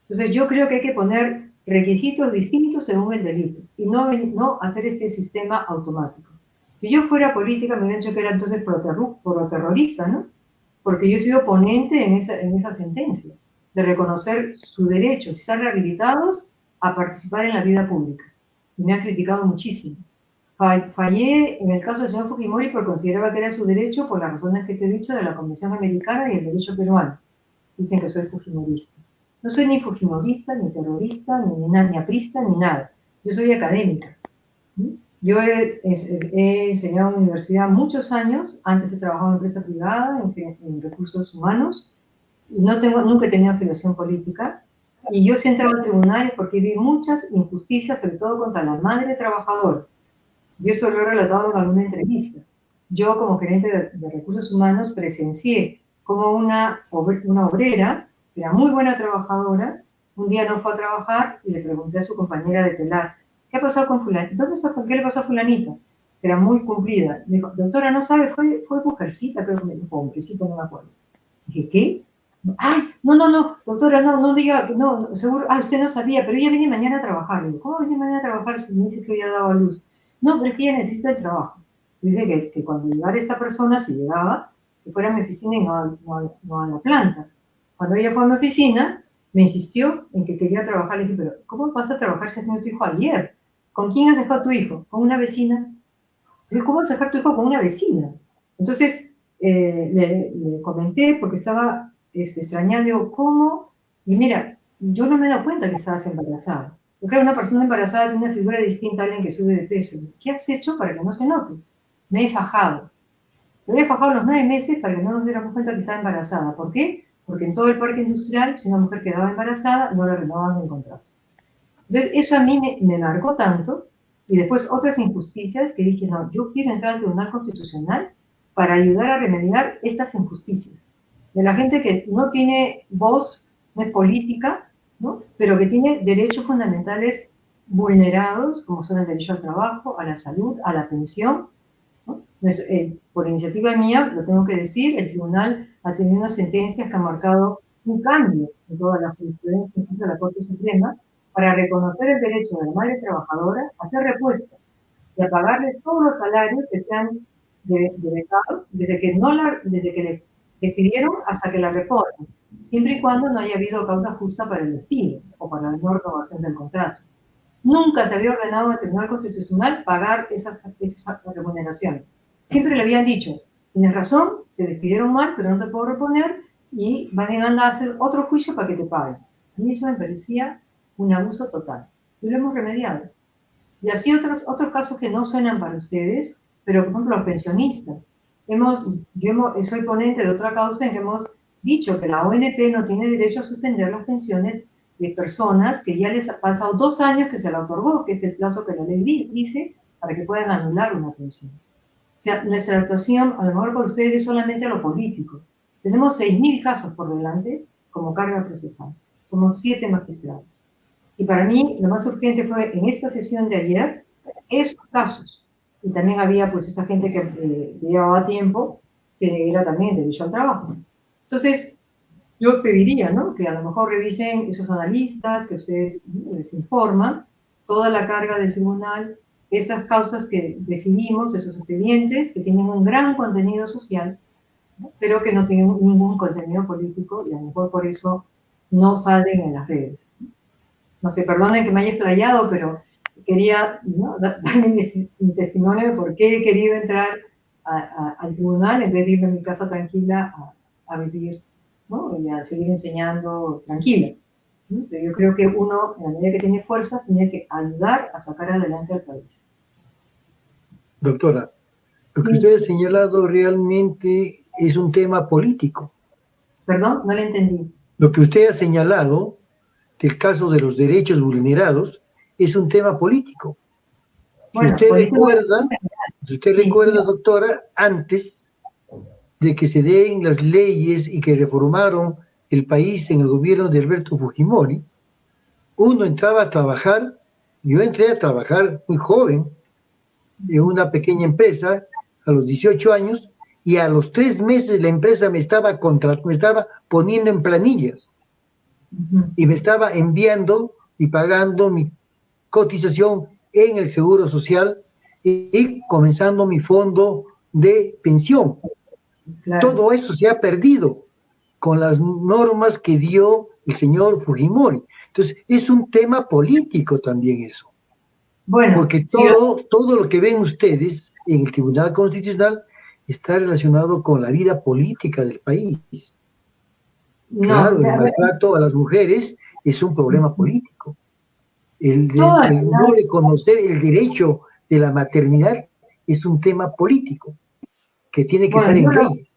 Entonces yo creo que hay que poner requisitos distintos según el delito y no hacer este sistema automático. Si yo fuera política me hubieran dicho que era entonces pro-terrorista, ¿no? Porque yo he sido ponente en esa sentencia, de reconocer su derecho, si están rehabilitados, a participar en la vida pública. Y me han criticado muchísimo. Fallé en el caso del señor Fujimori porque consideraba que era su derecho por las razones que te he dicho de la Convención Americana y el derecho peruano. Dicen que soy fujimorista. No soy ni fujimorista, ni terrorista, ni aprista, ni nada. Yo soy académica. Yo he enseñado en la universidad muchos años, antes he trabajado en empresa privada, en recursos humanos, y nunca he tenido afiliación política, y yo sí he entrado al tribunal porque vi muchas injusticias, sobre todo contra la madre trabajadora. Yo esto lo he relatado en alguna entrevista. Yo, como gerente de recursos humanos, presencié como una obrera, que era muy buena trabajadora, un día no fue a trabajar y le pregunté a su compañera de telar, ¿qué ha pasado con fulanita? ¿Qué le pasó a fulanita? Que era muy cumplida. Me dijo, doctora, no sabe, fue mujercita, creo que me dijo, hombrecito, no me acuerdo. Dije, ¿qué? Ay, no, doctora, no diga, no, seguro, usted no sabía, pero ella viene mañana a trabajar. Le digo, ¿cómo viene mañana a trabajar si me dice que había dado a luz? No, pero es que ella necesita el trabajo. Dije que cuando llegara esta persona, si llegaba, que fuera a mi oficina y no a la planta. Cuando ella fue a mi oficina, me insistió en que quería trabajar. Le dije, pero ¿cómo vas a trabajar si has tenido tu hijo ayer? ¿Con quién has dejado a tu hijo? ¿Con una vecina? Entonces, ¿cómo vas a dejar tu hijo con una vecina? Entonces, le comenté porque estaba extrañando, digo, ¿cómo? Y mira, yo no me he dado cuenta que estabas embarazada. Yo creo que una persona embarazada tiene una figura distinta a alguien que sube de peso. ¿Qué has hecho para que no se note? Me he fajado. Me he fajado los 9 meses para que no nos diéramos cuenta que estaba embarazada. ¿Por qué? Porque en todo el parque industrial, si una mujer quedaba embarazada, no le renovaban el contrato. Entonces, eso a mí me marcó tanto, y después otras injusticias que dije, no, yo quiero entrar al Tribunal Constitucional para ayudar a remediar estas injusticias. De la gente que no tiene voz, no es política, ¿no?, pero que tiene derechos fundamentales vulnerados, como son el derecho al trabajo, a la salud, a la pensión, ¿no? Entonces, por iniciativa mía, lo tengo que decir, el tribunal ha tenido unas sentencias que han marcado un cambio en toda la jurisprudencia, incluso de la Corte Suprema, para reconocer el derecho de la madre trabajadora a ser repuesta y a pagarle todos los salarios que sean decados desde que le despidieron hasta que la reformen, siempre y cuando no haya habido causa justa para el despido o para la no renovación del contrato. Nunca se había ordenado al Tribunal Constitucional pagar esas remuneraciones. Siempre le habían dicho, tienes razón, te despidieron mal, pero no te puedo reponer y van a hacer otro juicio para que te paguen. A mí eso me parecía un abuso total. Y lo hemos remediado. Y así otros casos que no suenan para ustedes, pero por ejemplo los pensionistas. Soy ponente de otra causa en que hemos dicho que la ONP no tiene derecho a suspender las pensiones de personas que ya les ha pasado 2 años que se la otorgó, que es el plazo que la ley dice para que puedan anular una pensión. O sea, nuestra actuación, a lo mejor por ustedes, es solamente a lo político. Tenemos 6.000 casos por delante como carga procesal. Somos 7 magistrados. Y para mí, lo más urgente fue en esta sesión de ayer, esos casos. Y también había, pues, esta gente que llevaba tiempo, que era también derecho al trabajo. Entonces, yo pediría, ¿no?, que a lo mejor revisen esos analistas, que ustedes les informan toda la carga del tribunal, esas causas que decidimos, esos expedientes que tienen un gran contenido social, ¿no?, pero que no tienen ningún contenido político y a lo mejor por eso no salen en las redes. No sé, perdonen que me haya explayado, pero quería, ¿no?, dar mi testimonio de por qué he querido entrar al tribunal en vez de irme a mi casa tranquila a vivir, ¿no?, y a seguir enseñando tranquila, ¿no? Pero yo creo que uno, en la medida que tiene fuerzas, tiene que ayudar a sacar adelante al país. Doctora, lo que usted ha señalado realmente es un tema político. Perdón, no le entendí. Lo que usted ha señalado del caso de los derechos vulnerados es un tema político. Bueno, si usted recuerda, doctora, antes de que se den las leyes y que reformaron el país en el gobierno de Alberto Fujimori, uno entraba a trabajar, yo entré a trabajar muy joven en una pequeña empresa a los 18 años y a los 3 meses la empresa me estaba poniendo en planillas y me estaba enviando y pagando mi cotización en el Seguro Social y comenzando mi fondo de pensión. Claro. Todo eso se ha perdido con las normas que dio el señor Fujimori. Entonces, es un tema político también eso. Bueno, porque todo lo que ven ustedes en el Tribunal Constitucional está relacionado con la vida política del país. Claro, el maltrato a las mujeres es un problema político. El no reconocer el derecho de la maternidad es un tema político que tiene que estar en ley.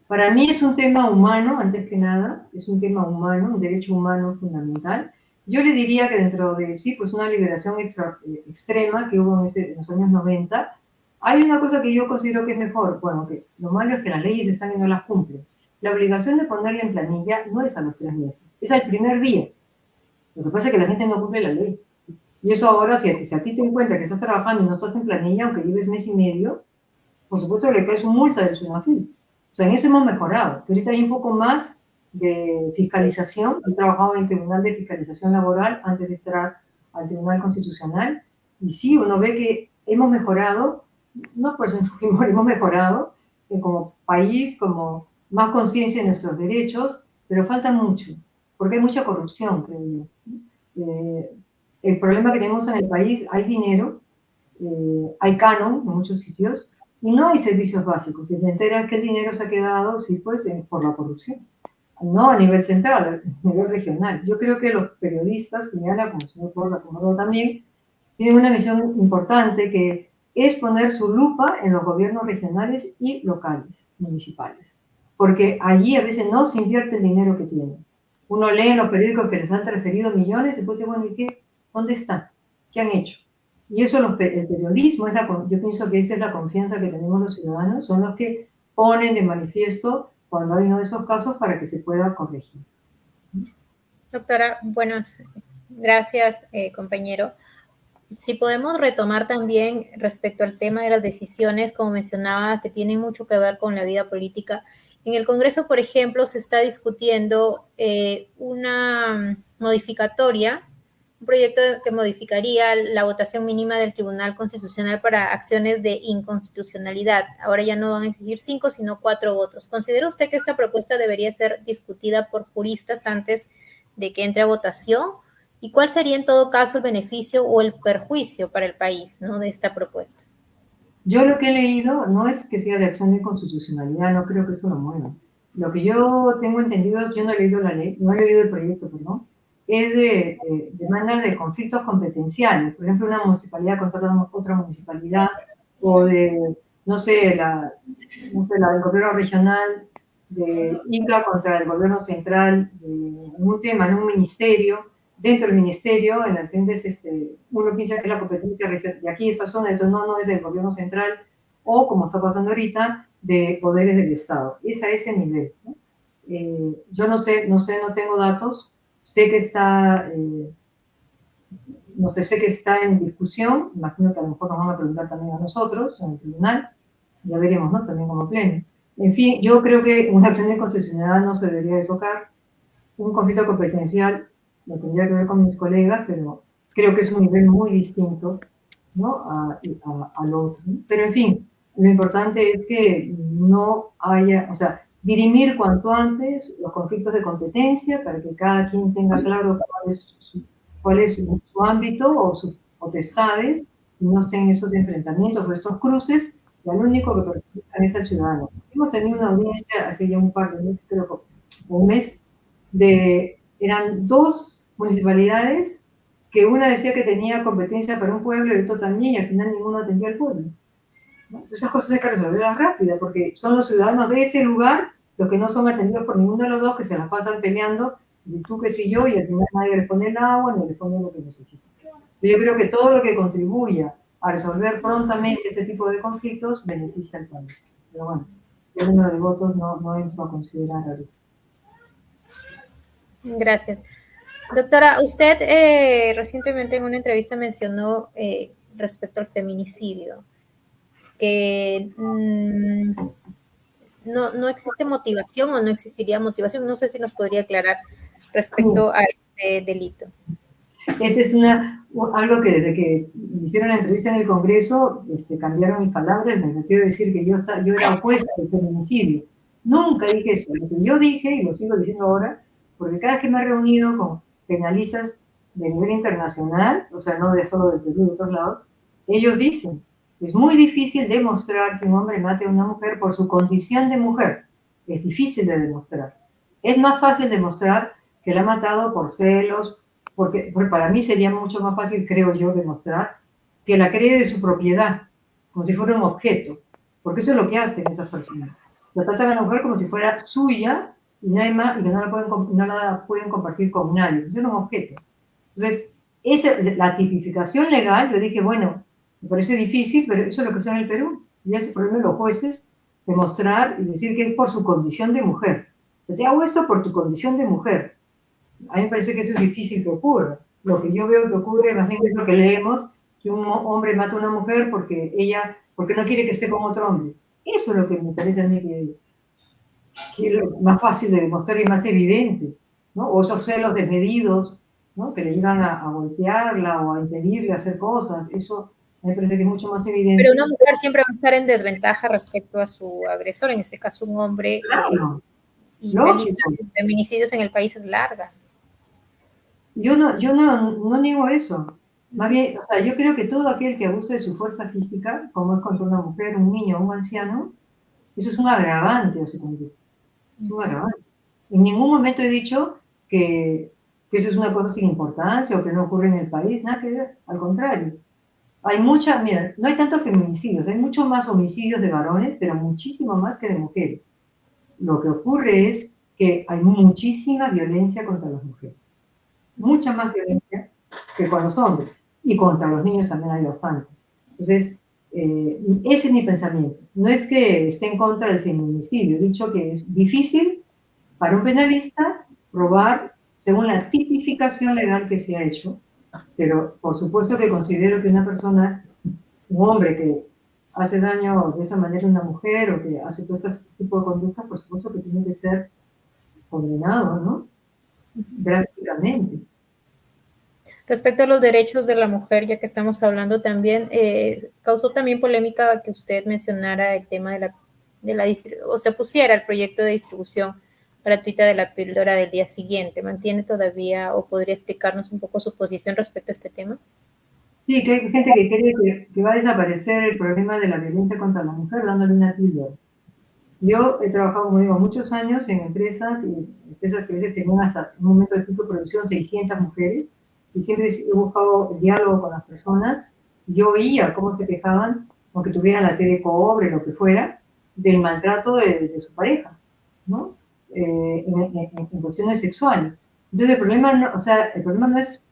Para mí es un tema humano, antes que nada, es un tema humano, un derecho humano fundamental. Yo le diría que dentro de sí, pues una liberación extrema que hubo en los años 90, hay una cosa que yo considero que es mejor. Bueno, que lo malo es que las leyes están y no las cumplen. La obligación de ponerla en planilla no es a los 3 meses, es al primer día. Lo que pasa es que la gente no cumple la ley. Y eso ahora, si a ti te encuentras que estás trabajando y no estás en planilla, aunque lleves mes y medio, por supuesto le caes una multa del SUNAFIL. O sea, en eso hemos mejorado. Que ahorita hay un poco más de fiscalización. He trabajado en el Tribunal de Fiscalización Laboral antes de entrar al Tribunal Constitucional. Y sí, uno ve que hemos mejorado, no por eso hemos mejorado como país, como más conciencia de nuestros derechos, pero falta mucho, porque hay mucha corrupción, creo yo. El problema que tenemos en el país, hay dinero, hay canon en muchos sitios, y no hay servicios básicos. Y se entera que el dinero se ha quedado, sí, pues, por la corrupción. No a nivel central, a nivel regional. Yo creo que los periodistas, como el señor Porra, como también, tienen una misión importante que es poner su lupa en los gobiernos regionales y locales, municipales. Porque allí a veces no se invierte el dinero que tienen. Uno lee en los periódicos que les han transferido millones y después dice, bueno, ¿y qué? ¿Dónde están? ¿Qué han hecho? Y eso, el periodismo, yo pienso que esa es la confianza que tenemos los ciudadanos, son los que ponen de manifiesto cuando hay uno de esos casos para que se pueda corregir. Doctora, bueno, gracias, compañero. Si podemos retomar también respecto al tema de las decisiones, como mencionaba, que tienen mucho que ver con la vida política. En el Congreso, por ejemplo, se está discutiendo una modificatoria, un proyecto que modificaría la votación mínima del Tribunal Constitucional para acciones de inconstitucionalidad. Ahora ya no van a exigir 5, sino 4 votos. ¿Considera usted que esta propuesta debería ser discutida por juristas antes de que entre a votación? ¿Y cuál sería en todo caso el beneficio o el perjuicio para el país, ¿no?, de esta propuesta? Yo lo que he leído no es que sea de acción de inconstitucionalidad, no creo que eso lo mueva. Lo que yo tengo entendido, yo no he leído la ley, no he leído el proyecto, perdón, es de demandas de conflictos competenciales, por ejemplo, una municipalidad contra otra municipalidad, o de, no sé, la del gobierno regional, de Inca contra el gobierno central, de un tema en un ministerio, dentro del ministerio, en las frentes, uno piensa que es la competencia de aquí, esa zona, entonces no es del gobierno central, o como está pasando ahorita, de poderes del Estado. Es a ese nivel, ¿no? Yo no tengo datos, sé que está, no sé, sé que está en discusión, imagino que a lo mejor nos van a preguntar también a nosotros, en el tribunal, ya veremos, ¿no?, también como pleno. En fin, yo creo que una acción de inconstitucionalidad no se debería de tocar, un conflicto competencial lo tendría que ver con mis colegas, pero creo que es un nivel muy distinto, ¿no?, al otro. Pero en fin, lo importante es que no haya, o sea, dirimir cuanto antes los conflictos de competencia para que cada quien tenga claro cuál es su ámbito o sus potestades y no estén esos enfrentamientos o estos cruces, y al único que perjudican es al ciudadano. Hemos tenido una audiencia hace ya un par de meses, creo, un mes, eran 2 municipalidades que una decía que tenía competencia para un pueblo y otro también, y al final ninguno atendía al pueblo, ¿no? Esas cosas hay que resolverlas rápido, porque son los ciudadanos de ese lugar los que no son atendidos por ninguno de los dos, que se las pasan peleando, y tú que si yo, y al final nadie les pone el agua ni les pone lo que necesita. Yo creo que todo lo que contribuya a resolver prontamente ese tipo de conflictos beneficia al país. Pero bueno, el número de votos no entro a considerar ahorita. Gracias. Doctora, usted recientemente en una entrevista mencionó respecto al feminicidio que no existe motivación o no existiría motivación. No sé si nos podría aclarar respecto a este delito. Ese es algo que desde que me hicieron la entrevista en el Congreso, cambiaron mis palabras en el sentido de decir que yo era opuesta al feminicidio. Nunca dije eso. Lo que yo dije, y lo sigo diciendo ahora, porque cada vez que me he reunido con penalistas de nivel internacional, o sea, no de solo de Perú, de otros lados, ellos dicen, es muy difícil demostrar que un hombre mate a una mujer por su condición de mujer. Es difícil de demostrar. Es más fácil demostrar que la ha matado por celos, porque para mí sería mucho más fácil, creo yo, demostrar que la cree de su propiedad, como si fuera un objeto, porque eso es lo que hacen esas personas. La tratan a la mujer como si fuera suya y nadie más, y que no la pueden compartir con nadie. Eso es un objeto. Entonces, la tipificación legal, yo dije, bueno, me parece difícil, pero eso es lo que se en el Perú. Y ese problema de los jueces, demostrar y decir que es por su condición de mujer. Se te hago esto por tu condición de mujer. A mí me parece que eso es difícil que ocurra. Lo que yo veo que ocurre, más bien es lo que leemos, que un hombre mata a una mujer porque no quiere que esté con otro hombre. Eso es lo que me parece a mí que es lo más fácil de demostrar y más evidente, ¿no? O esos celos desmedidos, ¿no?, que le llevan a golpearla o a impedirle hacer cosas. Eso me parece que es mucho más evidente. Pero una mujer siempre va a estar en desventaja respecto a su agresor, en este caso un hombre. Claro. Y la lista de feminicidios en el país es larga. Yo no niego eso. Más bien, o sea, yo creo que todo aquel que abuse de su fuerza física, como es contra una mujer, un niño o un anciano, eso es un agravante a su conducta. Es un agravante. En ningún momento he dicho que eso es una cosa sin importancia o que no ocurre en el país, nada que ver, al contrario. Mira, no hay tantos feminicidios, hay muchos más homicidios de varones, pero muchísimo más que de mujeres. Lo que ocurre es que hay muchísima violencia contra las mujeres. Mucha más violencia que con los hombres. Y contra los niños también hay bastante. Entonces, ese es mi pensamiento. No es que esté en contra del feminicidio. He dicho que es difícil para un penalista probar, según la tipificación legal que se ha hecho, Pero por supuesto que considero que una persona, un hombre que hace daño de esa manera a una mujer o que hace todo este tipo de conductas, por supuesto que tiene que ser condenado, ¿no? Drásticamente. Respecto a los derechos de la mujer, ya que estamos hablando también, causó también polémica que usted mencionara el tema o se pusiera el proyecto de distribución gratuita de la píldora del día siguiente. ¿Mantiene todavía o podría explicarnos un poco su posición respecto a este tema? Sí, que hay gente que cree que va a desaparecer el problema de la violencia contra la mujer dándole una píldora. Yo he trabajado, como digo, muchos años en empresas, y empresas que a veces tenían hasta un momento de pico de producción 600 mujeres, y siempre he buscado el diálogo con las personas. Yo oía cómo se quejaban, aunque tuvieran la tele pobre, lo que fuera, del maltrato de su pareja, ¿no? En cuestiones sexuales. Entonces el problema no, o sea, el problema no es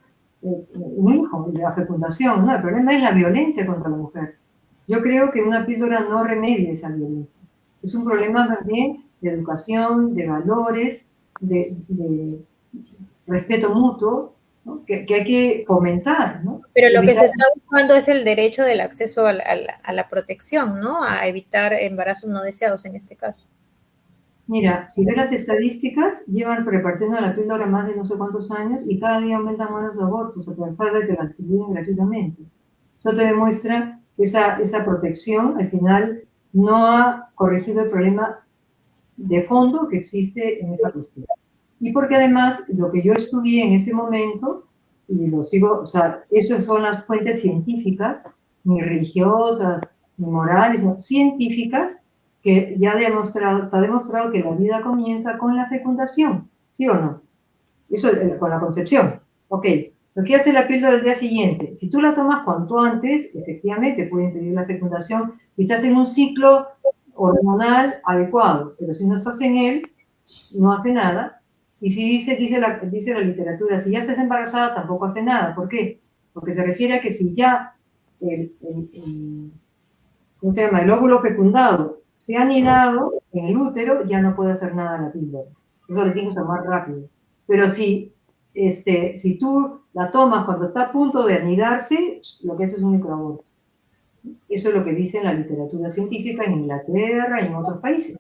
un hijo, la fecundación, no, el problema es la violencia contra la mujer. Yo creo que una píldora no remedia esa violencia. Es un problema también de educación, de valores, de respeto mutuo, ¿no? Que hay que fomentar, ¿no? Pero lo que Evitar. se está buscando es el derecho del acceso a la protección, ¿no? A evitar embarazos no deseados en este caso. Mira, si ves las estadísticas, llevan repartiendo la píldora más de no sé cuántos años y cada día aumentan más los abortos, a pesar de que la distribuyen gratuitamente. Eso te demuestra que esa protección al final no ha corregido el problema de fondo que existe en esta cuestión. Y porque además lo que yo estudié en ese momento, y lo sigo, o sea, esas son las fuentes científicas, ni religiosas, ni morales, no, científicas, que ya está demostrado que la vida comienza con la fecundación, ¿sí o no? Eso con la concepción. Ok, lo que hace la píldora del día siguiente, si tú la tomas cuanto antes, efectivamente puede impedir la fecundación y estás en un ciclo hormonal adecuado, pero si no estás en él, no hace nada. Y si dice la literatura, si ya estás embarazada, tampoco hace nada. ¿Por qué? Porque se refiere a que si ya ¿cómo se llama? El óvulo fecundado se ha anidado en el útero, ya no puede hacer nada la píldora. Eso lo tienes que tomar rápido. Pero si tú la tomas cuando está a punto de anidarse, lo que hace es un microaborto. Eso es lo que dice en la literatura científica en Inglaterra y en otros países.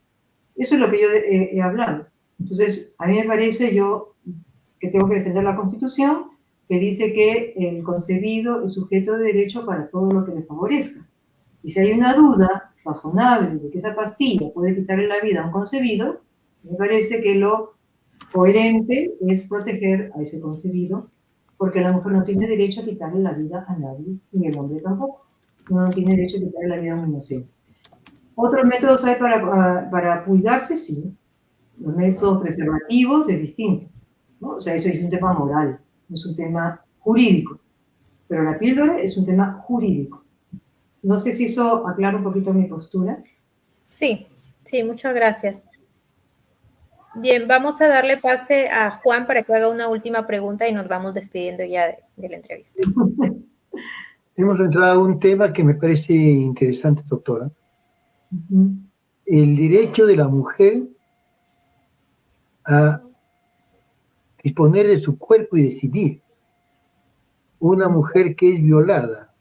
Eso es lo que yo he hablado. Entonces, a mí me parece yo que tengo que defender la Constitución, que dice que el concebido es sujeto de derecho para todo lo que le favorezca. Y si hay una duda razonable de que esa pastilla puede quitarle la vida a un concebido, me parece que lo coherente es proteger a ese concebido, porque la mujer no tiene derecho a quitarle la vida a nadie, ni el hombre tampoco. No tiene derecho a quitarle la vida a un inocente. ¿Otros métodos hay para cuidarse? Sí. Los métodos preservativos es distinto, ¿no? O sea, eso es un tema moral, no es un tema jurídico. Pero la píldora es un tema jurídico. No sé si eso aclara un poquito mi postura. Sí, sí, muchas gracias. Bien, vamos a darle pase a Juan para que haga una última pregunta y nos vamos despidiendo ya de la entrevista. Hemos entrado a un tema que me parece interesante, doctora. El derecho de la mujer a disponer de su cuerpo y decidir. Una mujer que es violada,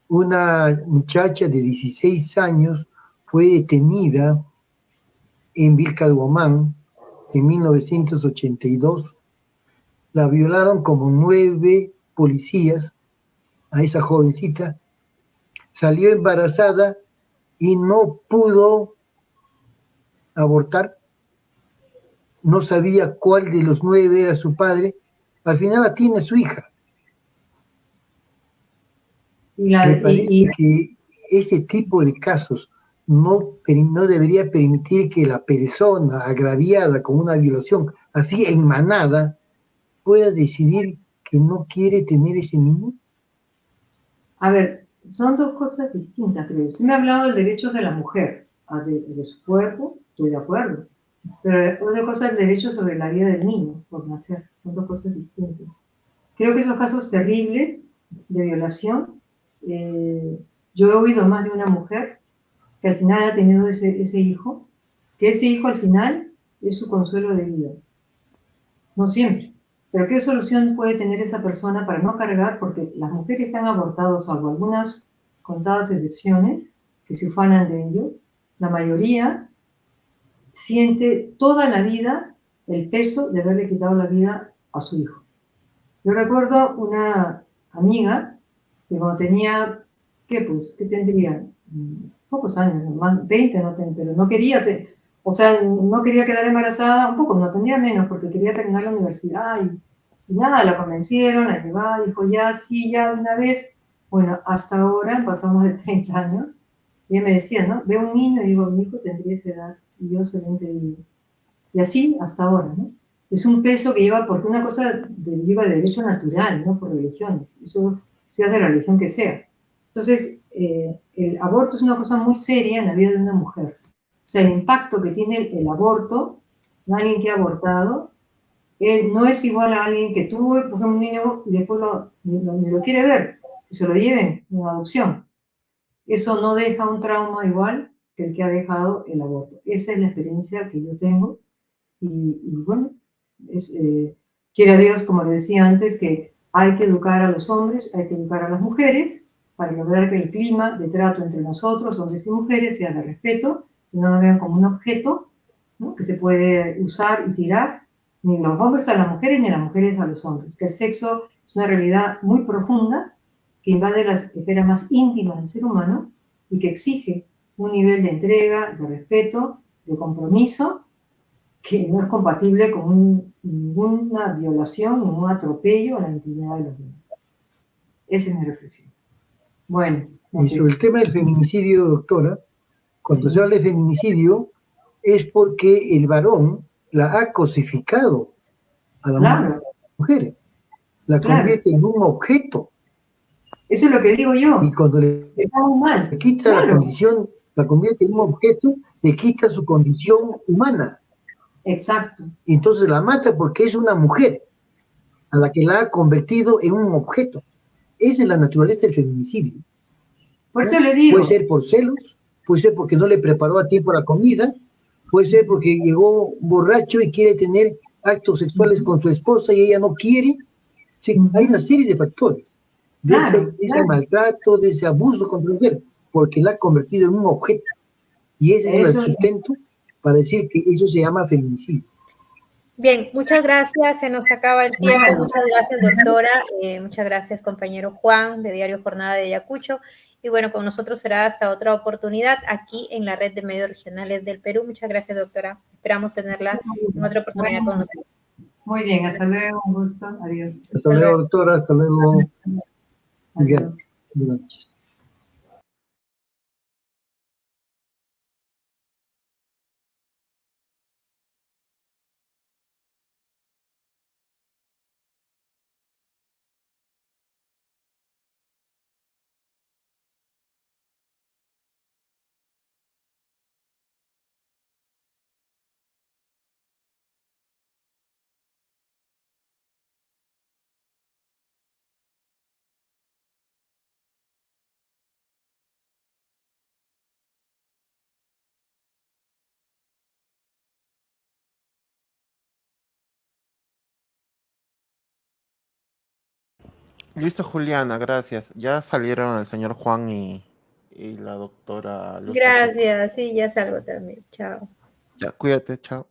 una muchacha de 16 años fue detenida en Vilcabamba en 1982. La violaron como 9 policías a esa jovencita. Salió embarazada y no pudo abortar. No sabía cuál de los 9 era su padre. Al final la tiene su hija. Me parece que ese tipo de casos no debería permitir que la persona agraviada con una violación así en manada pueda decidir que no quiere tener ese niño. A ver, son dos cosas distintas, creo. Usted me ha hablado del derecho de la mujer, de su cuerpo, estoy de acuerdo. Pero otra cosa es el derecho sobre la vida del niño por nacer. Son dos cosas distintas. Creo que esos casos terribles de violación, yo he oído más de una mujer que al final ha tenido ese hijo, que ese hijo al final es su consuelo de vida. No siempre, Pero ¿qué solución puede tener esa persona para no cargar? Porque las mujeres que han abortado, salvo algunas contadas excepciones que se ufanan de ello, la mayoría siente toda la vida el peso de haberle quitado la vida a su hijo. Yo recuerdo una amiga que cuando tenía, ¿qué pues? ¿Qué tendría? Pocos años, más 20 no tenía, pero no quería, o sea, no quería quedar embarazada, un poco, no tendría menos, porque quería terminar la universidad y nada, la convencieron, la llevaba, dijo, ya, sí, ya, de una vez. Bueno, hasta ahora, pasamos de 30 años, y ella me decía, ¿no? Veo un niño y digo, mi hijo tendría esa edad, y yo se lo he impedido. Y así hasta ahora, ¿no? Es un peso que lleva, porque una cosa lleva de derecho natural, no por religiones, eso sea de la religión que sea. Entonces, el aborto es una cosa muy seria en la vida de una mujer. O sea, el impacto que tiene el aborto en alguien que ha abortado no es igual a alguien que tuvo, por ejemplo, un niño y después lo quiere ver, que se lo lleven en adopción. Eso no deja un trauma igual que el que ha dejado el aborto. Esa es la experiencia que yo tengo y bueno, quiera Dios, como le decía antes, que hay que educar a los hombres, hay que educar a las mujeres para lograr que el clima de trato entre nosotros, hombres y mujeres, sea de respeto y no nos vean como un objeto, ¿no?, que se puede usar y tirar, ni los hombres a las mujeres ni las mujeres a los hombres. Que el sexo es una realidad muy profunda que invade las esferas más íntimas del ser humano y que exige un nivel de entrega, de respeto, de compromiso, que no es compatible con ninguna violación, ningún atropello a la intimidad de los demás. Esa es mi reflexión. Bueno, no sé. Sobre el tema del feminicidio, doctora, cuando se habla de feminicidio es porque el varón la ha cosificado a la mujer, la convierte en un objeto. Eso es lo que digo yo. Y cuando le quita la condición, la convierte en un objeto, le quita su condición humana. Exacto. Y entonces la mata porque es una mujer a la que la ha convertido en un objeto. Esa es la naturaleza del feminicidio. Por eso le digo. Puede ser por celos, puede ser porque no le preparó a tiempo la comida, puede ser porque llegó borracho y quiere tener actos sexuales con su esposa y ella no quiere. Sí, hay una serie de factores de ese maltrato, de ese abuso contra la mujer, porque la ha convertido en un objeto. Y ese es el sustento para decir que eso se llama feminicidio. Bien, muchas gracias, se nos acaba el tiempo. Muchas gracias, doctora. Muchas gracias, compañero Juan, de Diario Jornada de Ayacucho. Y bueno, con nosotros será hasta otra oportunidad aquí en la Red de Medios Regionales del Perú. Muchas gracias, doctora. Esperamos tenerla en otra oportunidad con nosotros. Muy bien, hasta luego, un gusto. Adiós. Hasta luego, doctora. Hasta luego. Adiós. Buenas noches. Listo, Juliana, gracias. Ya salieron el señor Juan y la doctora Luz. Gracias, sí, ya salgo también. Chao. Ya, cuídate, chao.